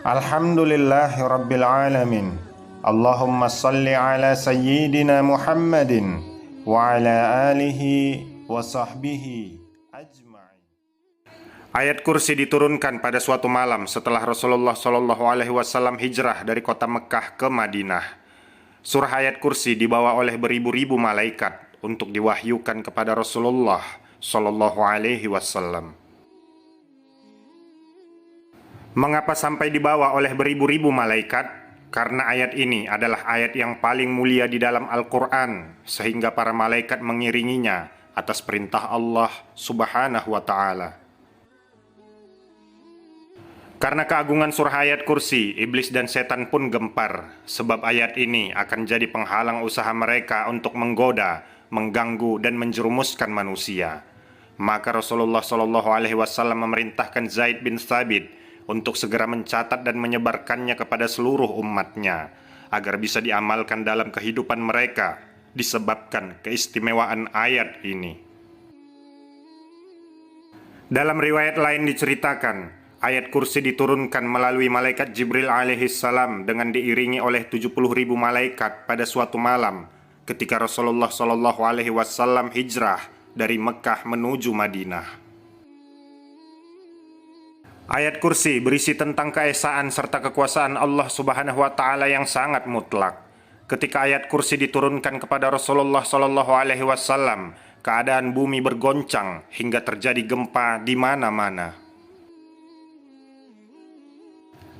Alhamdulillahi Rabbil Alamin. Allahumma salli ala Sayyidina Muhammadin wa ala alihi wa sahbihi ajma'in. Ayat kursi diturunkan pada suatu malam setelah Rasulullah SAW hijrah dari kota Mekah ke Madinah. Surah ayat kursi dibawa oleh beribu-ribu malaikat untuk diwahyukan kepada Rasulullah SAW. Mengapa sampai dibawa oleh beribu-ribu malaikat? Karena ayat ini adalah ayat yang paling mulia di dalam Al-Quran, sehingga para malaikat mengiringinya atas perintah Allah Subhanahu wa Ta'ala. Karena keagungan surah ayat kursi, iblis dan setan pun gempar, sebab ayat ini akan jadi penghalang usaha mereka untuk menggoda, mengganggu, dan menjerumuskan manusia. Maka Rasulullah SAW memerintahkan Zaid bin Thabit untuk segera mencatat dan menyebarkannya kepada seluruh umatnya, agar bisa diamalkan dalam kehidupan mereka, disebabkan keistimewaan ayat ini. Dalam riwayat lain diceritakan, ayat kursi diturunkan melalui malaikat Jibril alaihissalam dengan diiringi oleh 70.000 malaikat pada suatu malam ketika Rasulullah SAW hijrah dari Mekah menuju Madinah. Ayat kursi berisi tentang keesaan serta kekuasaan Allah Subhanahu wa Ta'ala yang sangat mutlak. Ketika ayat kursi diturunkan kepada Rasulullah SAW, keadaan bumi bergoncang hingga terjadi gempa di mana-mana.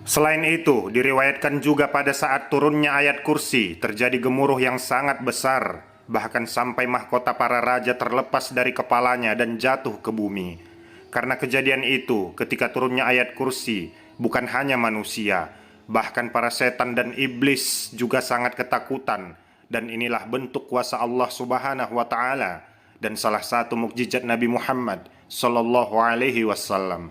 Selain itu, diriwayatkan juga pada saat turunnya ayat kursi terjadi gemuruh yang sangat besar, bahkan sampai mahkota para raja terlepas dari kepalanya dan jatuh ke bumi. Karena kejadian itu, ketika turunnya ayat kursi, bukan hanya manusia, bahkan para setan dan iblis juga sangat ketakutan. Dan inilah bentuk kuasa Allah Subhanahu wa Ta'ala dan salah satu mukjizat Nabi Muhammad SAW.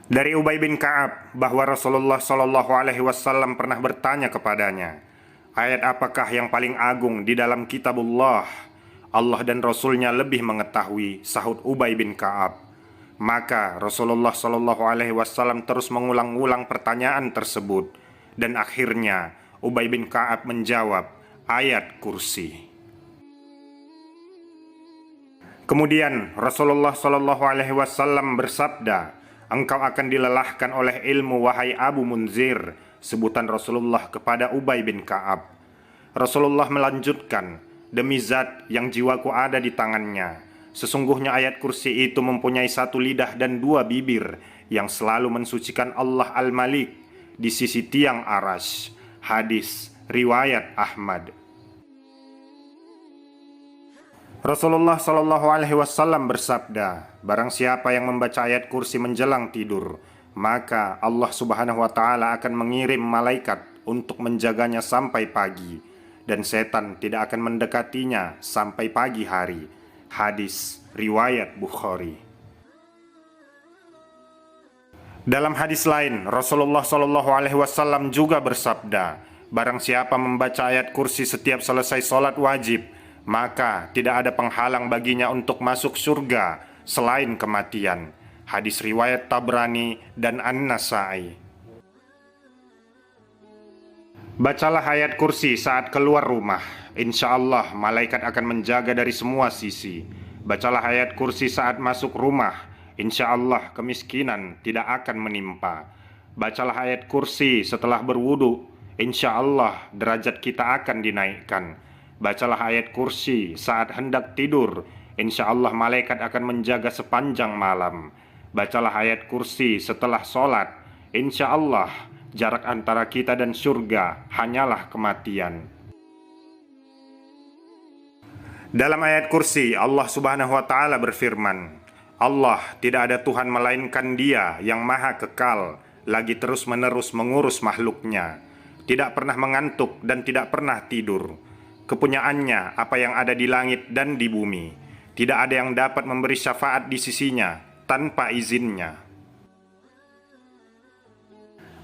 Dari Ubay bin Ka'ab bahwa Rasulullah SAW pernah bertanya kepadanya, ayat apakah yang paling agung di dalam kitabullah? Allah dan Rasulnya lebih mengetahui, sahut Ubay bin Ka'ab. Maka Rasulullah SAW terus mengulang-ulang pertanyaan tersebut, dan akhirnya Ubay bin Ka'ab menjawab, ayat kursi. Kemudian Rasulullah SAW bersabda, engkau akan dilelahkan oleh ilmu wahai Abu Munzir, sebutan Rasulullah kepada Ubay bin Ka'ab. Rasulullah melanjutkan, demi zat yang jiwaku ada di tangannya, sesungguhnya ayat kursi itu mempunyai satu lidah dan dua bibir yang selalu mensucikan Allah Al-Malik di sisi tiang Arash. Hadis riwayat Ahmad. Rasulullah SAW bersabda, barang siapa yang membaca ayat kursi menjelang tidur, maka Allah Subhanahu wa Ta'ala akan mengirim malaikat untuk menjaganya sampai pagi, dan setan tidak akan mendekatinya sampai pagi hari. Hadis riwayat Bukhari. Dalam hadis lain, Rasulullah SAW juga bersabda, barang siapa membaca ayat kursi setiap selesai sholat wajib, maka tidak ada penghalang baginya untuk masuk surga selain kematian. Hadis riwayat Tabrani dan An-Nasai. Bacalah ayat kursi saat keluar rumah, insya Allah malaikat akan menjaga dari semua sisi. Bacalah ayat kursi saat masuk rumah, insya Allah kemiskinan tidak akan menimpa. Bacalah ayat kursi setelah berwudu, insya Allah derajat kita akan dinaikkan. Bacalah ayat kursi saat hendak tidur, insya Allah malaikat akan menjaga sepanjang malam. Bacalah ayat kursi setelah sholat, insya Allah jarak antara kita dan surga hanyalah kematian. Dalam ayat kursi, Allah Subhanahu wa Ta'ala berfirman, Allah tidak ada Tuhan melainkan Dia yang maha kekal, lagi terus-menerus mengurus makhluknya, tidak pernah mengantuk dan tidak pernah tidur. Kepunyaannya apa yang ada di langit dan di bumi. Tidak ada yang dapat memberi syafaat di sisinya tanpa izinnya.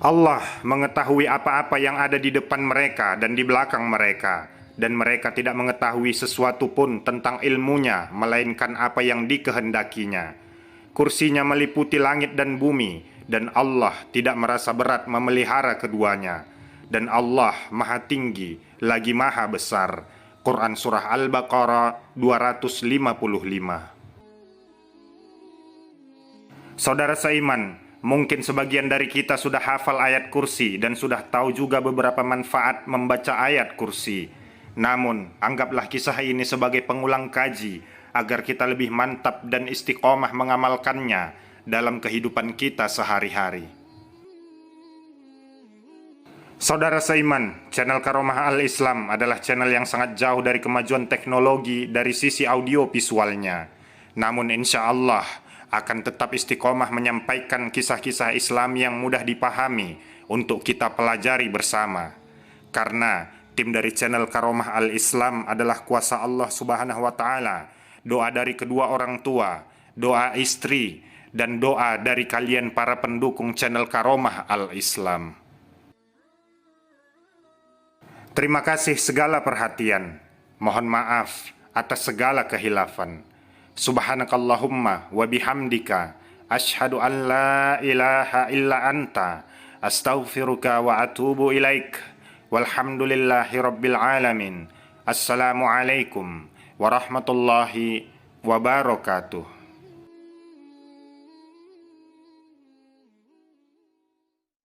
Allah mengetahui apa-apa yang ada di depan mereka dan di belakang mereka, dan mereka tidak mengetahui sesuatu pun tentang ilmunya, melainkan apa yang dikehendakinya. Kursinya meliputi langit dan bumi, dan Allah tidak merasa berat memelihara keduanya, dan Allah Maha Tinggi lagi Maha Besar. Quran Surah Al-Baqarah 255. Saudara seiman, mungkin sebagian dari kita sudah hafal ayat kursi dan sudah tahu juga beberapa manfaat membaca ayat kursi. Namun, anggaplah kisah ini sebagai pengulang kaji agar kita lebih mantap dan istiqomah mengamalkannya dalam kehidupan kita sehari-hari. Saudara seiman, channel Karomah Al-Islam adalah channel yang sangat jauh dari kemajuan teknologi dari sisi audio visualnya. Namun insya Allah akan tetap istiqomah menyampaikan kisah-kisah Islam yang mudah dipahami untuk kita pelajari bersama. Karena tim dari channel Karomah Al-Islam adalah kuasa Allah Subhanahu wa Ta'ala, doa dari kedua orang tua, doa istri, dan doa dari kalian para pendukung channel Karomah Al-Islam. Terima kasih segala perhatian. Mohon maaf atas segala kehilafan. Subhanakallahumma wa bihamdika asyhadu an la ilaha illa anta astaghfiruka wa atubu ilaik. Walhamdulillahi rabbil alamin. Assalamualaikum warahmatullahi wabarakatuh.